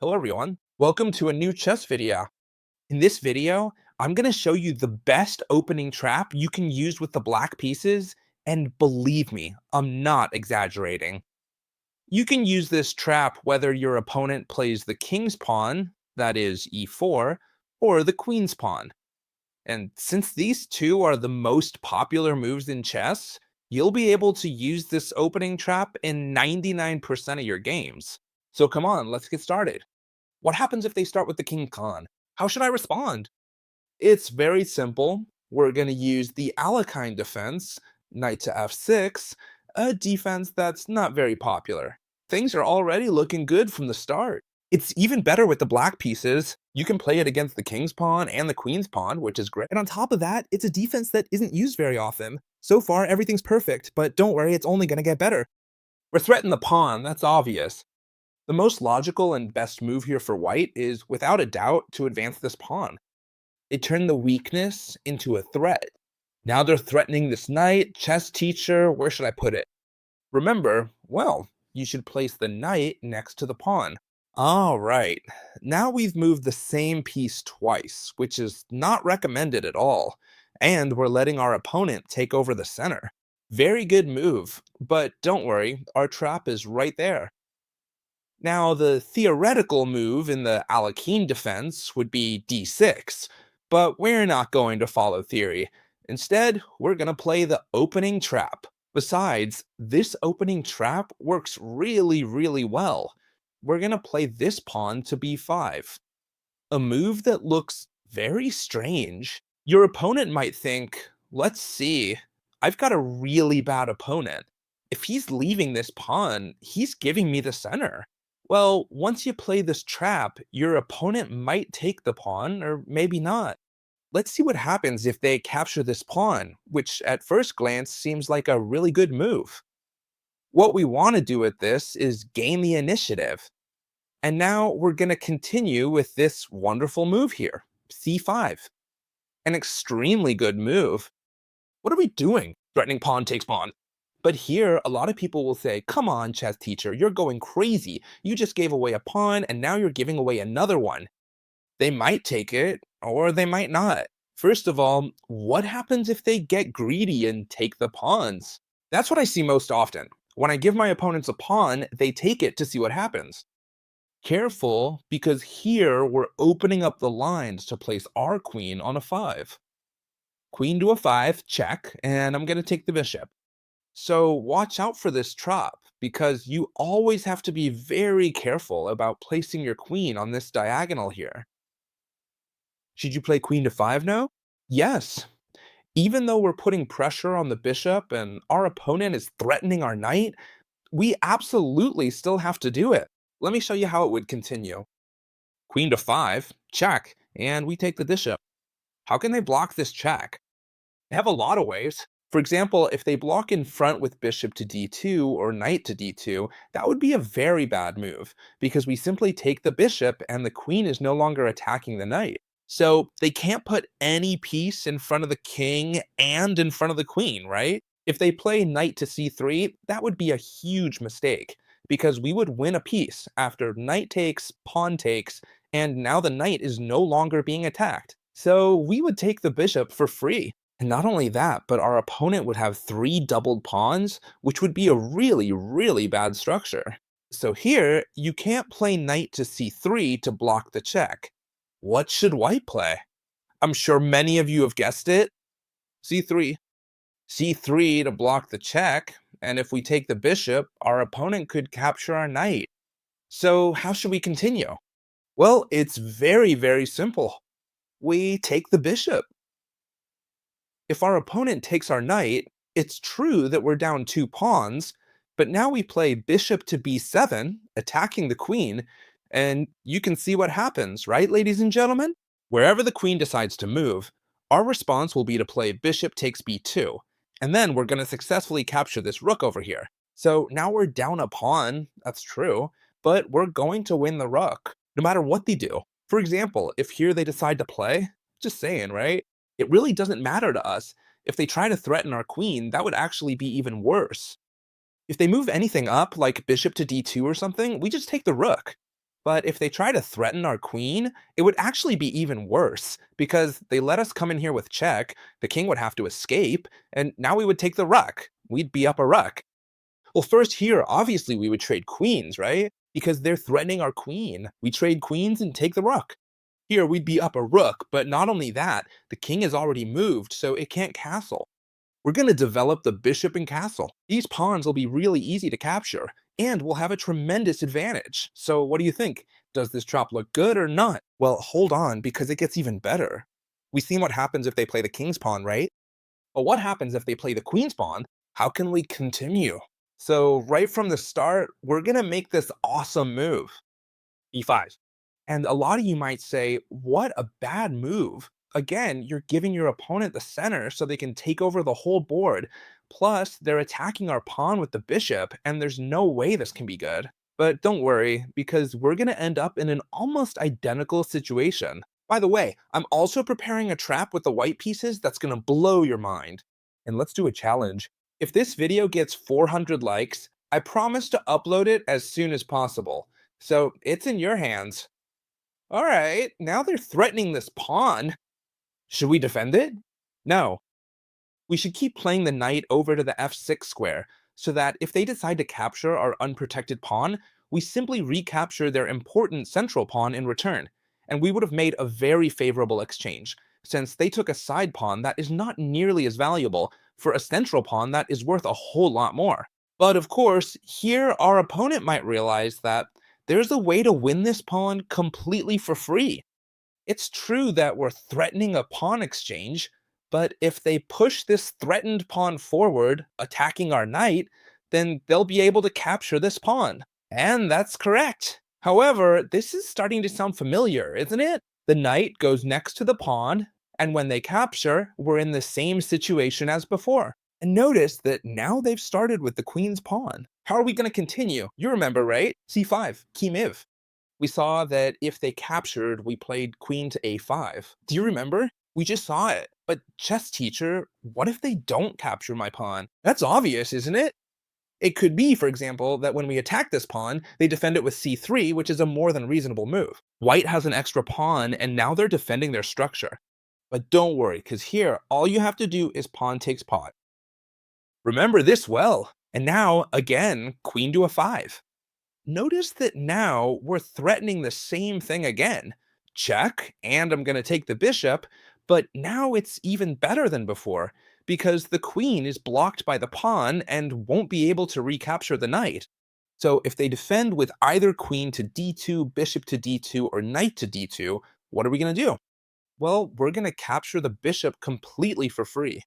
Hello everyone, welcome to a new chess video. In this video, I'm going to show you the best opening trap you can use with the black pieces, and believe me, I'm not exaggerating. You can use this trap whether your opponent plays the king's pawn, that is e4, or the queen's pawn. And since these two are the most popular moves in chess, you'll be able to use this opening trap in 99% of your games. So come on, let's get started. What happens if they start with the king pawn? How should I respond? It's very simple. We're going to use the Alekhine defense, knight to f6, a defense that's not very popular. Things are already looking good from the start. It's even better with the black pieces. You can play it against the king's pawn and the queen's pawn, which is great. And on top of that, it's a defense that isn't used very often. So far, everything's perfect, but don't worry, it's only going to get better. We're threatening the pawn, that's obvious. The most logical and best move here for white is, without a doubt, to advance this pawn. They turn the weakness into a threat. Now they're threatening this knight, chess teacher, where should I put it? Remember, well, you should place the knight next to the pawn. Alright, now we've moved the same piece twice, which is not recommended at all, and we're letting our opponent take over the center. Very good move, but don't worry, our trap is right there. Now, the theoretical move in the Alekhine defense would be d6, but we're not going to follow theory. Instead, we're going to play the opening trap. Besides, this opening trap works really well. We're going to play this pawn to b5. A move that looks very strange. Your opponent might think, let's see, I've got a really bad opponent. If he's leaving this pawn, he's giving me the center. Well, once you play this trap, your opponent might take the pawn, or maybe not. Let's see what happens if they capture this pawn, which at first glance seems like a really good move. What we want to do with this is gain the initiative. And now we're going to continue with this wonderful move here, c5. An extremely good move. What are we doing? Threatening pawn takes pawn. But here, a lot of people will say, come on, chess teacher, you're going crazy. You just gave away a pawn, and now you're giving away another one. They might take it, or they might not. First of all, what happens if they get greedy and take the pawns? That's what I see most often. When I give my opponents a pawn, they take it to see what happens. Careful, because here we're opening up the lines to place our queen on a 5. Queen to a 5, check, and I'm going to take the bishop. So watch out for this trap, because you always have to be very careful about placing your queen on this diagonal here. Should you play queen to 5 now? Yes. Even though we're putting pressure on the bishop and our opponent is threatening our knight, we absolutely still have to do it. Let me show you how it would continue. Queen to 5, check, and we take the bishop. How can they block this check? They have a lot of ways. For example, if they block in front with bishop to d2 or knight to d2, that would be a very bad move, because we simply take the bishop and the queen is no longer attacking the knight. So they can't put any piece in front of the king and in front of the queen, right? If they play knight to c3, that would be a huge mistake, because we would win a piece after knight takes, pawn takes, and now the knight is no longer being attacked. So we would take the bishop for free. And not only that, but our opponent would have 3 doubled pawns, which would be a really bad structure. So here, you can't play knight to c3 to block the check. What should white play? I'm sure many of you have guessed it. c3. c3 to block the check, and if we take the bishop, our opponent could capture our knight. So how should we continue? Well, it's very simple. We take the bishop. If our opponent takes our knight, it's true that we're down 2 pawns, but now we play bishop to b7, attacking the queen, and you can see what happens, right, ladies and gentlemen? Wherever the queen decides to move, our response will be to play bishop takes b2, and then we're going to successfully capture this rook over here. So now we're down a pawn, that's true, but we're going to win the rook, no matter what they do. For example, if here they decide to play, just saying, right? It really doesn't matter to us. If they try to threaten our queen, that would actually be even worse. If they move anything up, like bishop to d2 or something, we just take the rook. But if they try to threaten our queen, it would actually be even worse because they let us come in here with check, the king would have to escape, and now we would take the rook. We'd be up a rook. Well, first here, obviously we would trade queens, right? Because they're threatening our queen. We trade queens and take the rook. Here, we'd be up a rook, but not only that, the king is already moved, so it can't castle. We're going to develop the bishop and castle. These pawns will be really easy to capture, and we'll have a tremendous advantage. So what do you think? Does this chop look good or not? Well, hold on, because it gets even better. We've seen what happens if they play the king's pawn, right? But what happens if they play the queen's pawn? How can we continue? So right from the start, we're going to make this awesome move, e5. And a lot of you might say, what a bad move. Again, you're giving your opponent the center so they can take over the whole board. Plus, they're attacking our pawn with the bishop, and there's no way this can be good. But don't worry, because we're going to end up in an almost identical situation. By the way, I'm also preparing a trap with the white pieces that's going to blow your mind. And let's do a challenge. If this video gets 400 likes, I promise to upload it as soon as possible. So it's in your hands. All right, now they're threatening this pawn. Should we defend it? No. We should keep playing the knight over to the f6 square, so that if they decide to capture our unprotected pawn, we simply recapture their important central pawn in return, and we would have made a very favorable exchange, since they took a side pawn that is not nearly as valuable for a central pawn that is worth a whole lot more. But of course, here our opponent might realize that there's a way to win this pawn completely for free. It's true that we're threatening a pawn exchange, but if they push this threatened pawn forward, attacking our knight, then they'll be able to capture this pawn. And that's correct. However, this is starting to sound familiar, isn't it? The knight goes next to the pawn, and when they capture, we're in the same situation as before. And notice that now they've started with the queen's pawn. How are we going to continue? You remember, right? c5, Kimiv. We saw that if they captured, we played queen to a5. Do you remember? We just saw it. But chess teacher, what if they don't capture my pawn? That's obvious, isn't it? It could be, for example, that when we attack this pawn, they defend it with c3, which is a more than reasonable move. White has an extra pawn, and now they're defending their structure. But don't worry, because here, all you have to do is pawn takes pawn. Remember this well. And now, again, queen to a5. Notice that now we're threatening the same thing again. Check, and I'm going to take the bishop, but now it's even better than before, because the queen is blocked by the pawn and won't be able to recapture the knight. So if they defend with either queen to d2, bishop to d2, or knight to d2, what are we going to do? Well, we're going to capture the bishop completely for free.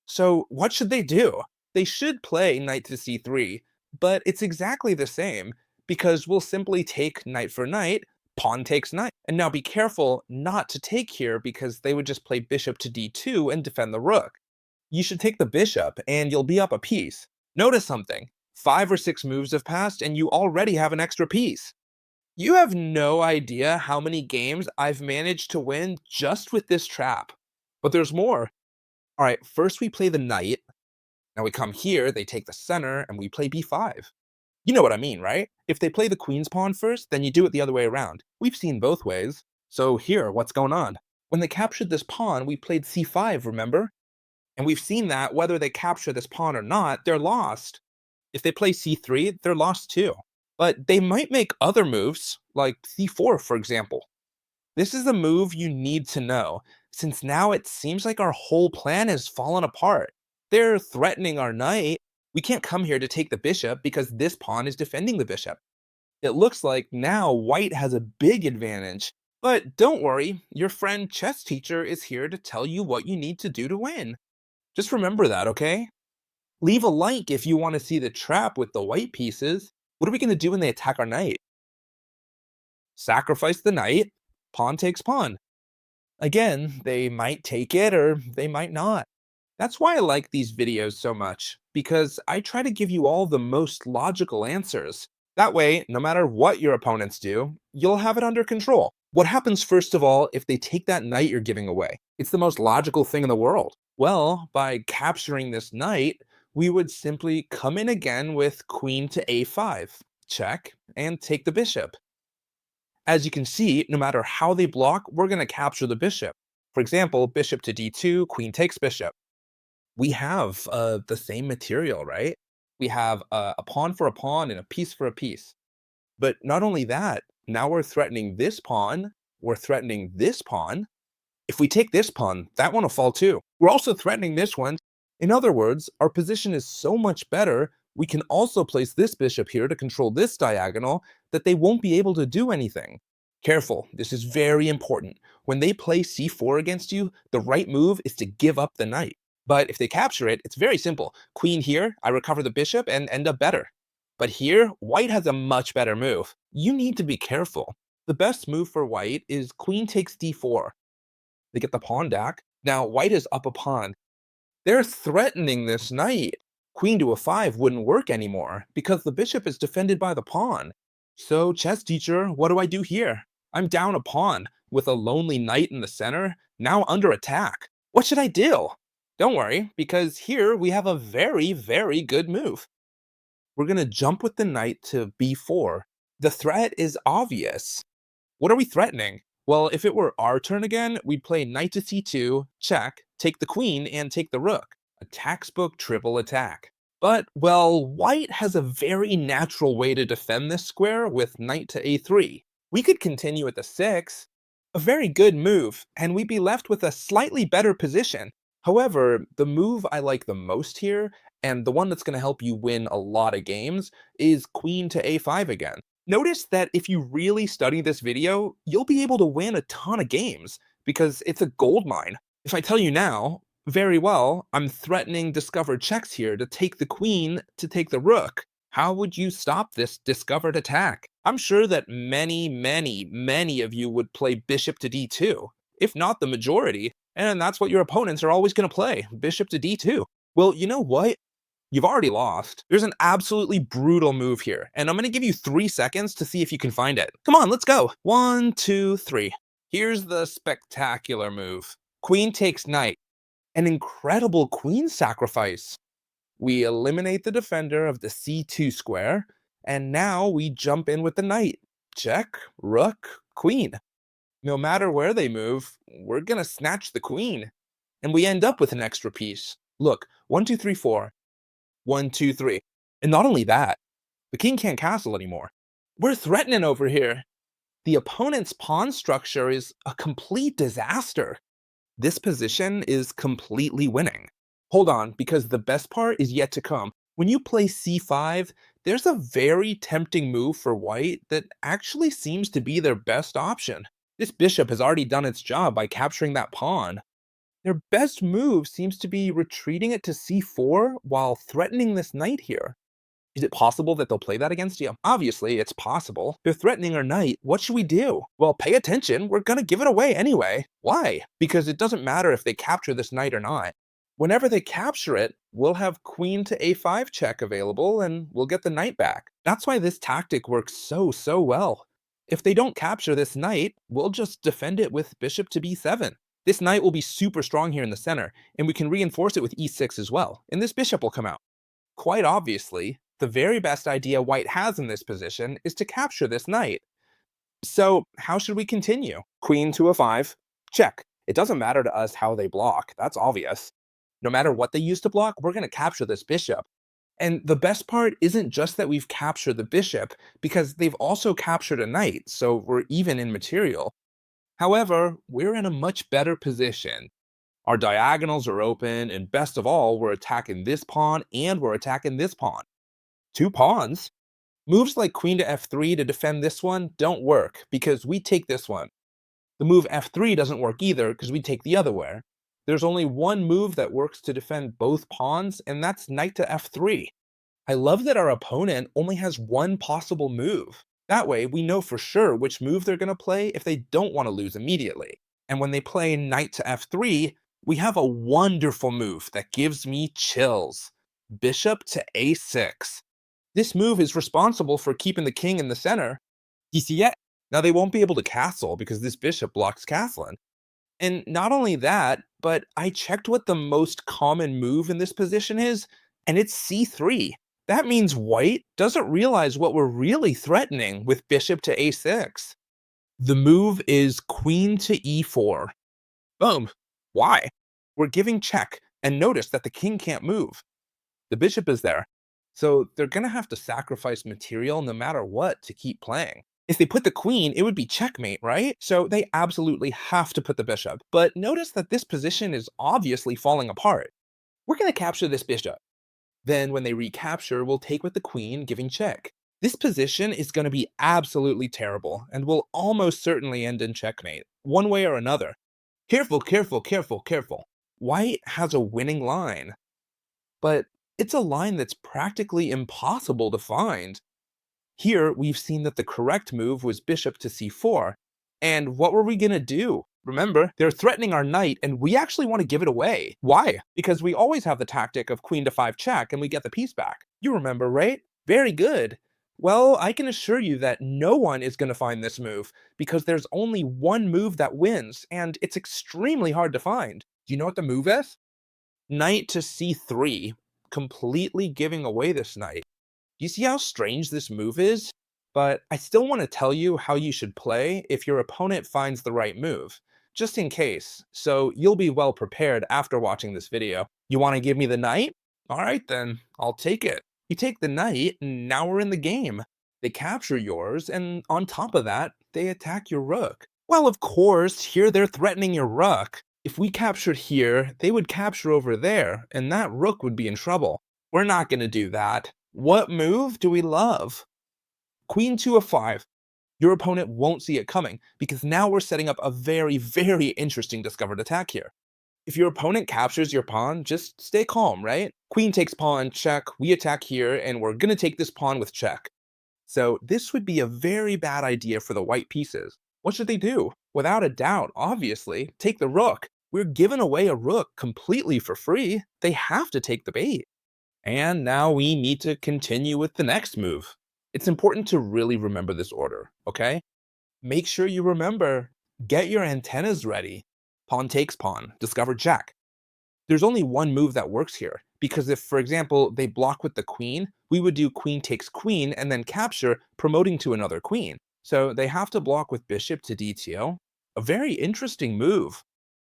So what should they do? They should play knight to c3, but it's exactly the same, because we'll simply take knight for knight, pawn takes knight. And now be careful not to take here, because they would just play bishop to d2 and defend the rook. You should take the bishop, and you'll be up a piece. Notice something. 5 or 6 moves have passed, and you already have an extra piece. You have no idea how many games I've managed to win just with this trap. But there's more. All right, first we play the knight. Now we come here, they take the center, and we play b5. You know what I mean, right? If they play the queen's pawn first, then you do it the other way around. We've seen both ways. So here, what's going on? When they captured this pawn, we played c5, remember? And we've seen that whether they capture this pawn or not, they're lost. If they play c3, they're lost too. But they might make other moves, like c4, for example. This is a move you need to know, since now it seems like our whole plan has fallen apart. They're threatening our knight. We can't come here to take the bishop because this pawn is defending the bishop. It looks like now white has a big advantage. But don't worry, your friend chess teacher is here to tell you what you need to do to win. Just remember that, okay? Leave a like if you want to see the trap with the white pieces. What are we going to do when they attack our knight? Sacrifice the knight, pawn takes pawn. Again, they might take it or they might not. That's why I like these videos so much, because I try to give you all the most logical answers. That way, no matter what your opponents do, you'll have it under control. What happens first of all if they take that knight you're giving away? It's the most logical thing in the world. Well, by capturing this knight, we would simply come in again with queen to a5, check, and take the bishop. As you can see, no matter how they block, we're going to capture the bishop. For example, bishop to d2, queen takes bishop. We have the same material, right? We have a pawn for a pawn and a piece for a piece. But not only that, now we're threatening this pawn, we're threatening this pawn. If we take this pawn, that one will fall too. We're also threatening this one. In other words, our position is so much better, we can also place this bishop here to control this diagonal that they won't be able to do anything. Careful, this is very important. When they play c4 against you, the right move is to give up the knight. But if they capture it, it's very simple. Queen here, I recover the bishop and end up better. But here, white has a much better move. You need to be careful. The best move for white is queen takes d4. They get the pawn back. Now white is up a pawn. They're threatening this knight. Queen to a5 wouldn't work anymore because the bishop is defended by the pawn. So chess teacher, what do I do here? I'm down a pawn with a lonely knight in the center, now under attack. What should I do? Don't worry, because here we have a very, very good move. We're going to jump with the knight to b4. The threat is obvious. What are we threatening? Well, if it were our turn again, we'd play knight to c2, check, take the queen, and take the rook. A textbook triple attack. But, well, white has a very natural way to defend this square with knight to a3. We could continue at the 6, a very good move, and we'd be left with a slightly better position. However, the move I like the most here, and the one that's going to help you win a lot of games, is queen to a5 again. Notice that if you really study this video, you'll be able to win a ton of games, because it's a goldmine. If I tell you now, very well, I'm threatening discovered checks here to take the queen to take the rook. How would you stop this discovered attack? I'm sure that many of you would play bishop to d2, if not the majority, and that's what your opponents are always going to play, bishop to d2. Well, you know what? You've already lost. There's an absolutely brutal move here, and I'm going to give you 3 seconds to see if you can find it. Come on, let's go. 1, 2, 3. Here's the spectacular move. Queen takes knight. An incredible queen sacrifice. We eliminate the defender of the c2 square, and now we jump in with the knight. Check, rook, queen. No matter where they move, we're going to snatch the queen. And we end up with an extra piece. Look, 1, 2, 3, 4. 1, 2, 3. And not only that, the king can't castle anymore. We're threatening over here. The opponent's pawn structure is a complete disaster. This position is completely winning. Hold on, because the best part is yet to come. When you play c5, there's a very tempting move for white that actually seems to be their best option. This bishop has already done its job by capturing that pawn. Their best move seems to be retreating it to c4 while threatening this knight here. Is it possible that they'll play that against you? Obviously, it's possible. They're threatening our knight. What should we do? Well, pay attention. We're gonna give it away anyway. Why? Because it doesn't matter if they capture this knight or not. Whenever they capture it, we'll have queen to a5 check available and we'll get the knight back. That's why this tactic works so well. If they don't capture this knight, we'll just defend it with bishop to b7. This knight will be super strong here in the center, and we can reinforce it with e6 as well, and this bishop will come out. Quite obviously, the very best idea white has in this position is to capture this knight. So how should we continue? Queen to a5, check. It doesn't matter to us how they block, that's obvious. No matter what they use to block, we're going to capture this bishop. And the best part isn't just that we've captured the bishop, because they've also captured a knight, so we're even in material. However, we're in a much better position. Our diagonals are open, and best of all, we're attacking this pawn and we're attacking this pawn. 2 pawns? Moves like queen to f3 to defend this one don't work, because we take this one. The move f3 doesn't work either, because we take the other way. There's only one move that works to defend both pawns, and that's knight to f3. I love that our opponent only has one possible move. That way, we know for sure which move they're going to play if they don't want to lose immediately. And when they play knight to f3, we have a wonderful move that gives me chills. Bishop to a6. This move is responsible for keeping the king in the center. You see it? Now they won't be able to castle because this bishop blocks castling. And not only that, but I checked what the most common move in this position is, and it's c3. That means white doesn't realize what we're really threatening with bishop to a6. The move is queen to e4. Boom. Why? We're giving check, and notice that the king can't move. The bishop is there. So they're going to have to sacrifice material no matter what to keep playing. If they put the queen, it would be checkmate, right? So they absolutely have to put the bishop. But notice that this position is obviously falling apart. We're going to capture this bishop. Then when they recapture, we'll take with the queen, giving check. This position is going to be absolutely terrible and will almost certainly end in checkmate, one way or another. Careful, careful, careful, careful. White has a winning line, but it's a line that's practically impossible to find. Here, we've seen that the correct move was bishop to c4. And what were we going to do? Remember, they're threatening our knight, and we actually want to give it away. Why? Because we always have the tactic of queen to 5 check, and we get the piece back. You remember, right? Very good. Well, I can assure you that no one is going to find this move, because there's only one move that wins, and it's extremely hard to find. Do you know what the move is? Knight to c3, completely giving away this knight. You see how strange this move is? But I still want to tell you how you should play if your opponent finds the right move, just in case, so you'll be well prepared after watching this video. You want to give me the knight? Alright then, I'll take it. You take the knight, and now we're in the game. They capture yours, and on top of that, they attack your rook. Well, of course, here they're threatening your rook. If we captured here, they would capture over there, and that rook would be in trouble. We're not going to do that. What move do we love? Queen to f5. Your opponent won't see it coming, because now we're setting up a very, very interesting discovered attack here. If your opponent captures your pawn, just stay calm, right? Queen takes pawn, check, we attack here, and we're gonna take this pawn with check. So this would be a very bad idea for the white pieces. What should they do? Without a doubt, obviously, take the rook. We're giving away a rook completely for free. They have to take the bait. And now we need to continue with the next move. It's important to really remember this order, okay? Make sure you remember, get your antennas ready. Pawn takes pawn, discover check. There's only one move that works here, because if, for example, they block with the queen, we would do queen takes queen and then capture, promoting to another queen. So they have to block with bishop to d2. A very interesting move.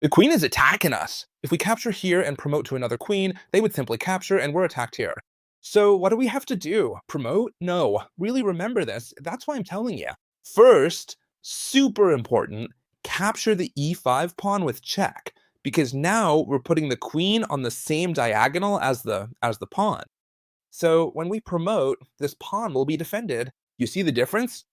The queen is attacking us. If we capture here and promote to another queen, they would simply capture and we're attacked here. So what do we have to do? Promote? No. Really remember this. That's why I'm telling you. First, super important, capture the e5 pawn with check, because now we're putting the queen on the same diagonal as the pawn. So when we promote, this pawn will be defended. You see the difference?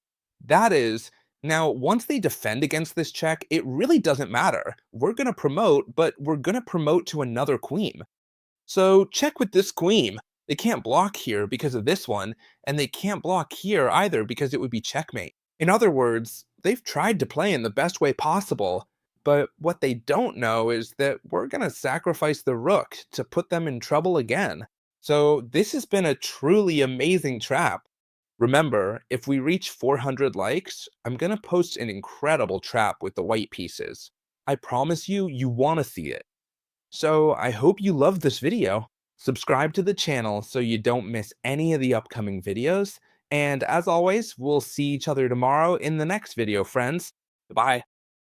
That is, now once they defend against this check, it really doesn't matter. We're going to promote, but we're going to promote to another queen. So check with this queen. They can't block here because of this one, and they can't block here either because it would be checkmate. In other words, they've tried to play in the best way possible, but what they don't know is that we're going to sacrifice the rook to put them in trouble again. So this has been a truly amazing trap. Remember, if we reach 400 likes, I'm going to post an incredible trap with the white pieces. I promise you, you want to see it. So I hope you loved this video. Subscribe to the channel so you don't miss any of the upcoming videos. And as always, we'll see each other tomorrow in the next video, friends. Bye.